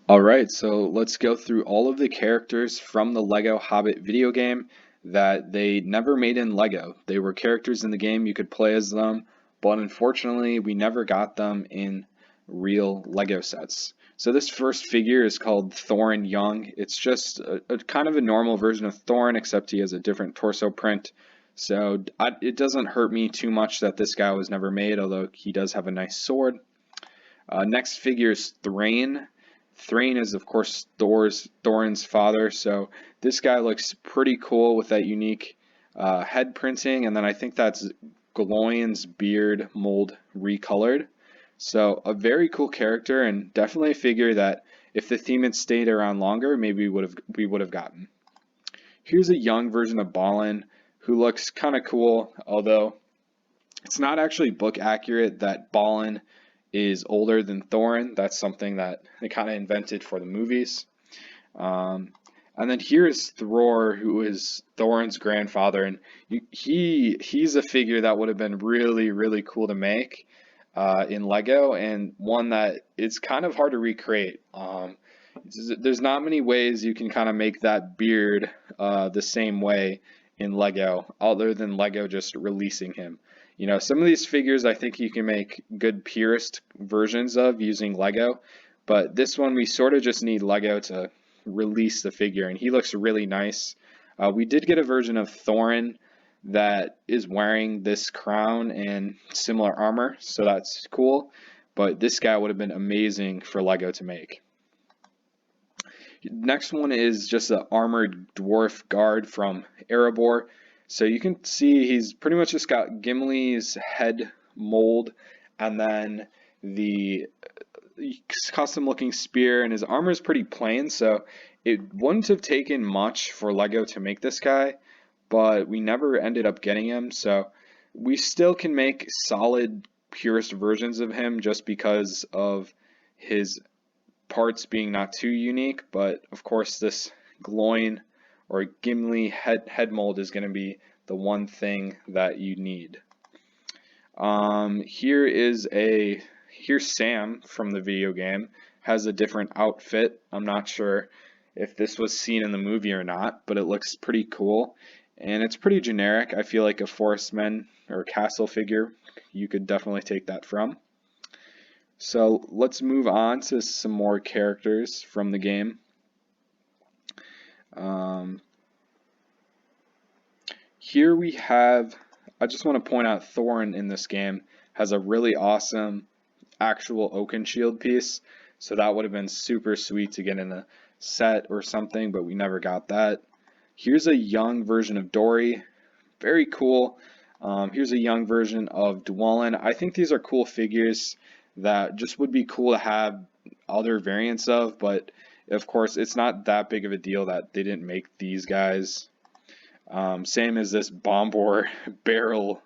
Alright, so let's go through all of the characters from the Lego Hobbit video game that they never made in Lego. They were characters in the game, you could play as them, but unfortunately we never got them in real Lego sets. So this first figure is called Thorin Young. It's just a kind of a normal version of Thorin, except he has a different torso print. So it doesn't hurt me too much that this guy was never made, although he does have a nice sword. Next figure is Thrayne. Thrayne is, of course, Thorin's father, so this guy looks pretty cool with that unique head printing, and then I think that's Glowion's beard mold recolored. So a very cool character, and definitely a figure that if the theme had stayed around longer, maybe we would have gotten. Here's a young version of Ballen who looks kind of cool, although it's not actually book accurate that Ballen is older than Thorin. That's something that they kind of invented for the movies. And then here's Thror, who is Thorin's grandfather, and he's a figure that would have been really cool to make in Lego, and one that it's kind of hard to recreate. There's not many ways you can kind of make that beard the same way in Lego, other than Lego just releasing him. You know, some of these figures I think you can make good purist versions of using Lego, but this one we sort of just need Lego to release the figure, and he looks really nice. We did get a version of Thorin that is wearing this crown and similar armor, so that's cool, but this guy would have been amazing for Lego to make. Next one is just an armored dwarf guard from Erebor. So you can see he's pretty much just got Gimli's head mold and then the custom looking spear, and his armor is pretty plain, so it wouldn't have taken much for Lego to make this guy, but we never ended up getting him, so we still can make solid purist versions of him just because of his parts being not too unique, but of course this Gloin or Gimli head mold is going to be the one thing that you need. Here's Sam from the video game, has a different outfit. I'm not sure if this was seen in the movie or not, but it looks pretty cool, and it's pretty generic. I feel like a forestman or castle figure you could definitely take that from. So let's move on to some more characters from the game. Here we have, I just want to point out Thorin in this game has a really awesome actual oaken shield piece, so that would have been super sweet to get in a set or something, but we never got that. Here's a young version of Dory, very cool. Here's a young version of Dwollen. I think these are cool figures that just would be cool to have other variants of, but of course it's not that big of a deal that they didn't make these guys. Same as this Bombadil barrel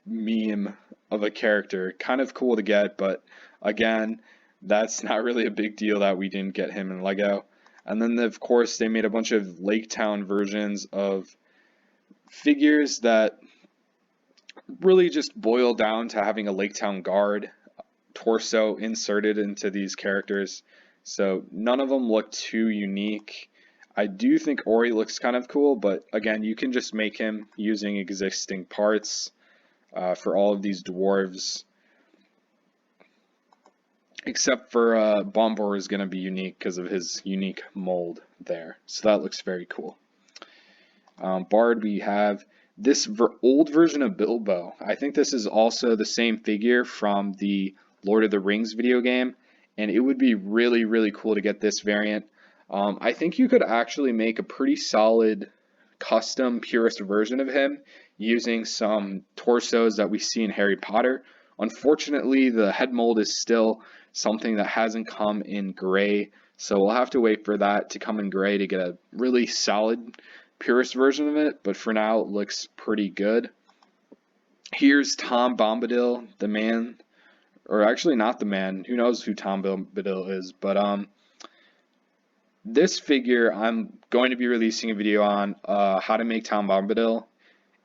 meme of a character. Kind of cool to get, but again, that's not really a big deal that we didn't get him in Lego. And then of course they made a bunch of Lake Town versions of figures that really just boil down to having a Lake Town guard torso inserted into these characters. So none of them look too unique. I do think Ori looks kind of cool, but again, you can just make him using existing parts for all of these dwarves. Except for Bombor is going to be unique because of his unique mold there. So that looks very cool. Bard, we have this old version of Bilbo. I think this is also the same figure from the Lord of the Rings video game, and it would be really cool to get this variant. I think you could actually make a pretty solid custom purist version of him using some torsos that we see in Harry Potter. Unfortunately, the head mold is still something that hasn't come in gray, so we'll have to wait for that to come in gray to get a really solid purist version of it, but for now it looks pretty good. Here's Tom Bombadil the Man, or actually not the man, who knows who Tom Bombadil is, but this figure I'm going to be releasing a video on how to make Tom Bombadil,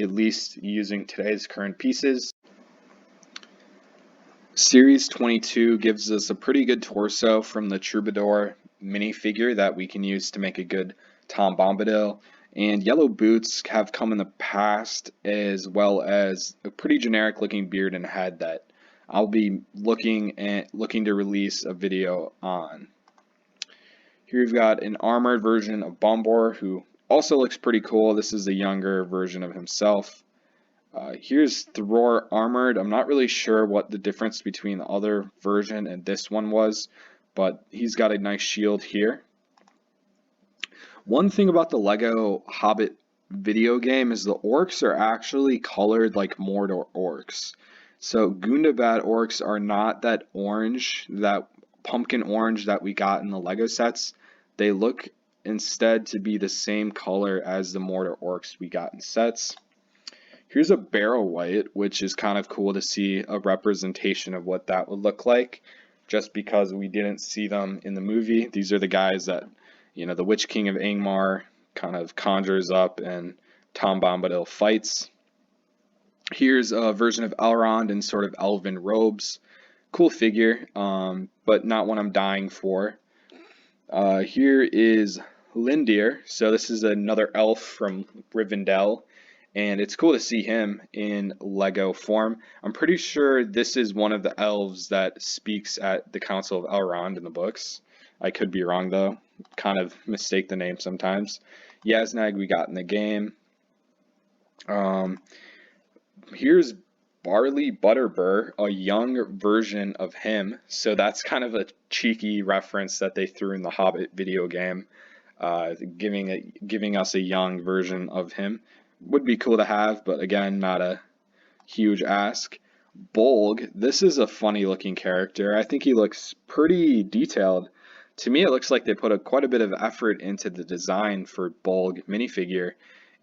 at least using today's current pieces. Series 22 gives us a pretty good torso from the Troubadour minifigure that we can use to make a good Tom Bombadil. And yellow boots have come in the past, as well as a pretty generic looking beard and head that I'll be looking to release a video on. Here we've got an armored version of Bombor, who also looks pretty cool. This is a younger version of himself. Here's Thror armored. I'm not really sure what the difference between the other version and this one was, but he's got a nice shield here. One thing about the Lego Hobbit video game is the orcs are actually colored like Mordor orcs. So Goonabad orcs are not that orange, that pumpkin orange that we got in the Lego sets. They look instead to be the same color as the Mordor orcs we got in sets. Here's a barrel white, which is kind of cool to see a representation of what that would look like, just because we didn't see them in the movie. These are the guys that, the Witch King of Angmar kind of conjures up and Tom Bombadil fights. Here's a version of Elrond in sort of elven robes. Cool figure, but not one I'm dying for. Here is Lindir. So this is another elf from Rivendell, and it's cool to see him in Lego form. I'm pretty sure this is one of the elves that speaks at the Council of Elrond in the books. I could be wrong though. Kind of mistake the name sometimes. Yaznag we got in the game. Here's Barley Butterbur, a young version of him. So that's kind of a cheeky reference that they threw in the Hobbit video game, giving us a young version of him. Would be cool to have, but again, not a huge ask. Bolg, this is a funny looking character. I think he looks pretty detailed. To me, it looks like they put quite a bit of effort into the design for Bolg minifigure,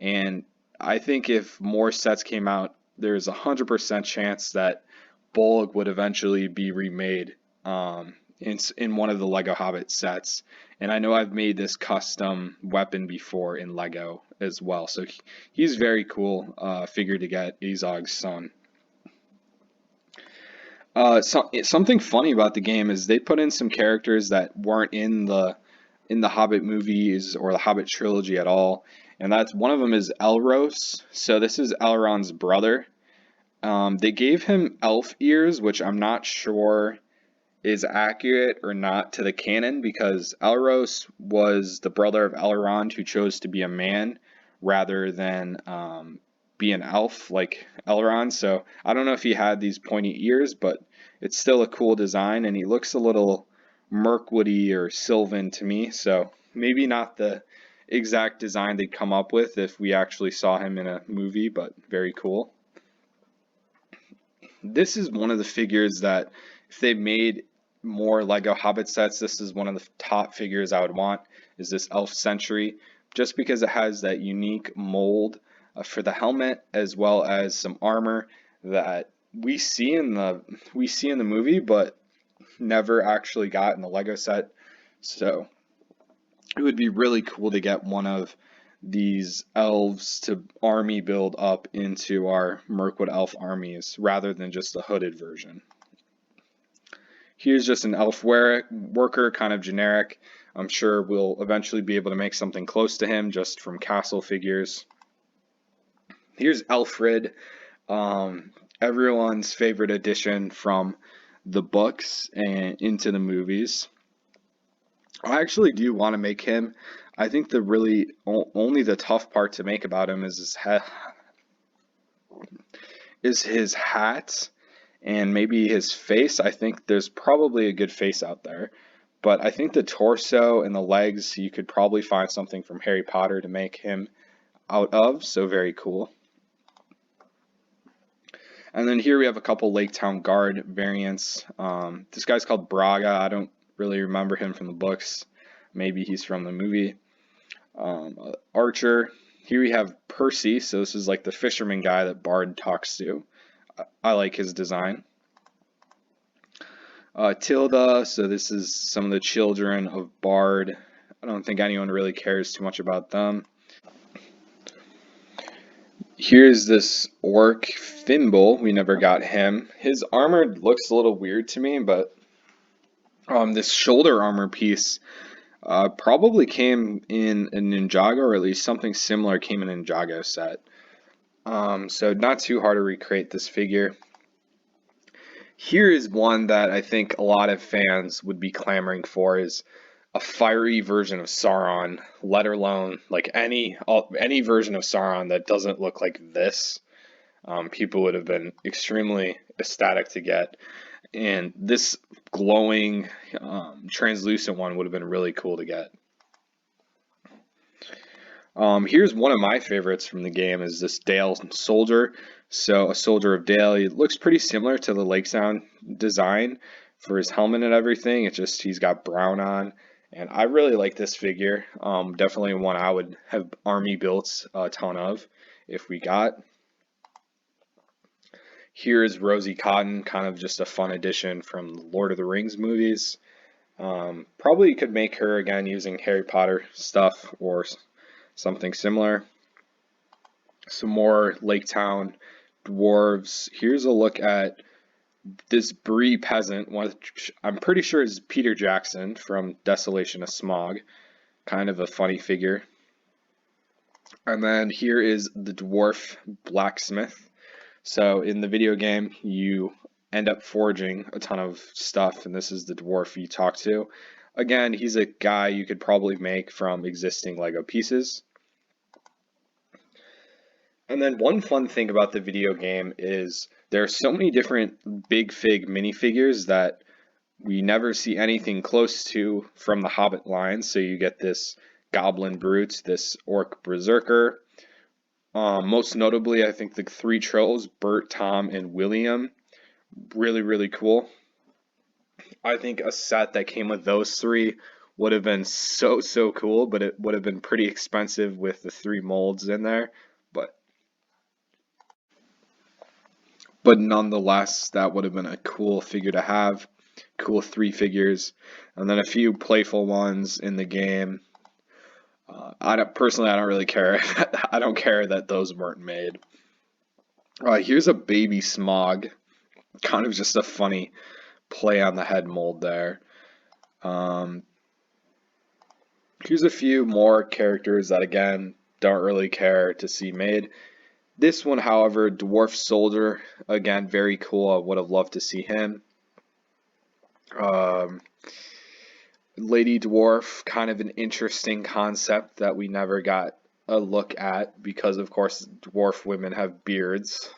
and I think if more sets came out, there's a 100% chance that Bolg would eventually be remade in one of the Lego Hobbit sets. And I know I've made this custom weapon before in Lego as well, so he's very cool figure to get, Azog's son. Something funny about the game is they put in some characters that weren't in the Hobbit movies or the Hobbit trilogy at all, and that's one of them is Elros. So this is Elrond's brother. They gave him elf ears, which I'm not sure is accurate or not to the canon, because Elros was the brother of Elrond who chose to be a man rather than be an elf like Elrond. So I don't know if he had these pointy ears, but it's still a cool design, and he looks a little Mirkwoody or Sylvan to me, so maybe not the exact design they'd come up with if we actually saw him in a movie, but very cool. This is one of the figures that if they made more Lego Hobbit sets, this is one of the top figures I would want, is this Elf Sentry, just because it has that unique mold for the helmet as well as some armor that we see in the movie, but never actually got in the Lego set. So it would be really cool to get one of these elves to army build up into our Mirkwood elf armies rather than just the hooded version. Here's just an elf worker, kind of generic. I'm sure we'll eventually be able to make something close to him just from castle figures. Here's Alfred, everyone's favorite addition from the books and into the movies. I actually do want to make him. I think the really only the tough part to make about him is his hat and maybe his face. I think there's probably a good face out there, but I think the torso and the legs, you could probably find something from Harry Potter to make him out of, so very cool. And then here we have a couple Lake Town Guard variants. This guy's called Braga. I don't really remember him from the books. Maybe he's from the movie. Archer. Here we have Percy. So this is like the fisherman guy that Bard talks to. I like his design. Tilda. So this is some of the children of Bard. I don't think anyone really cares too much about them. Here's this orc, Thimble. We never got him. His armor looks a little weird to me, but this shoulder armor piece probably came in a Ninjago, or at least something similar came in a Ninjago set. So not too hard to recreate this figure. Here is one that I think a lot of fans would be clamoring for, is a fiery version of Sauron, let alone like any version of Sauron that doesn't look like this. People would have been extremely ecstatic to get, and this glowing, translucent one would have been really cool to get. Here's one of my favorites from the game, is this Dale Soldier. So a Soldier of Dale, he looks pretty similar to the Lake Sound design for his helmet and everything. It's just he's got brown on, and I really like this figure. Definitely one I would have army built a ton of if we got. Here is Rosie Cotton, kind of just a fun addition from the Lord of the Rings movies. Probably could make her again using Harry Potter stuff or something similar. Some more Lake Town dwarves. Here's a look at this Brie Peasant, which I'm pretty sure is Peter Jackson from Desolation of Smaug. Kind of a funny figure. And then here is the Dwarf Blacksmith. So in the video game, you end up forging a ton of stuff, and this is the dwarf you talk to. Again, he's a guy you could probably make from existing Lego pieces. And then one fun thing about the video game is there are so many different Big Fig minifigures that we never see anything close to from the Hobbit line. So you get this Goblin Brute, this Orc Berserker. Most notably, I think the three Trolls, Bert, Tom, and William. Really, really cool. I think a set that came with those three would have been so cool, but it would have been pretty expensive with the three molds in there. But nonetheless, that would have been a cool figure to have. Cool three figures. And then a few playful ones in the game. I don't really care. I don't care that those weren't made. Here's a baby Smaug. Kind of just a funny play on the head mold there. Here's a few more characters that, again, don't really care to see made. This one, however, Dwarf Soldier, again, very cool. I would have loved to see him. Lady Dwarf, kind of an interesting concept that we never got a look at because, of course, dwarf women have beards.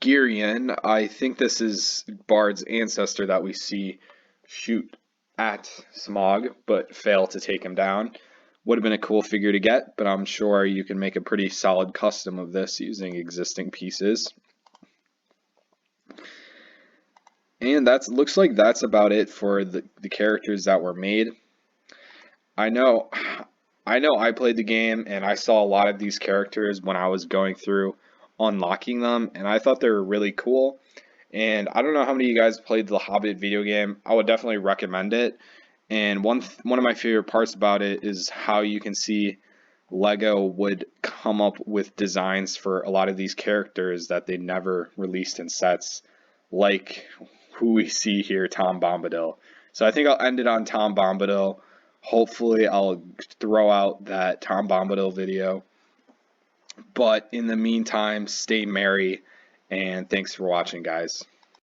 Girion, I think this is Bard's ancestor that we see shoot at Smaug, but fail to take him down. Would have been a cool figure to get, but I'm sure you can make a pretty solid custom of this using existing pieces. And looks like that's about it for the characters that were made. I know I played the game and I saw a lot of these characters when I was going through unlocking them, and I thought they were really cool. And I don't know how many of you guys played the Hobbit video game. I would definitely recommend it. And one of my favorite parts about it is how you can see Lego would come up with designs for a lot of these characters that they never released in sets, like who we see here, Tom Bombadil. So I think I'll end it on Tom Bombadil. Hopefully I'll throw out that Tom Bombadil video. But in the meantime, stay merry, and thanks for watching, guys.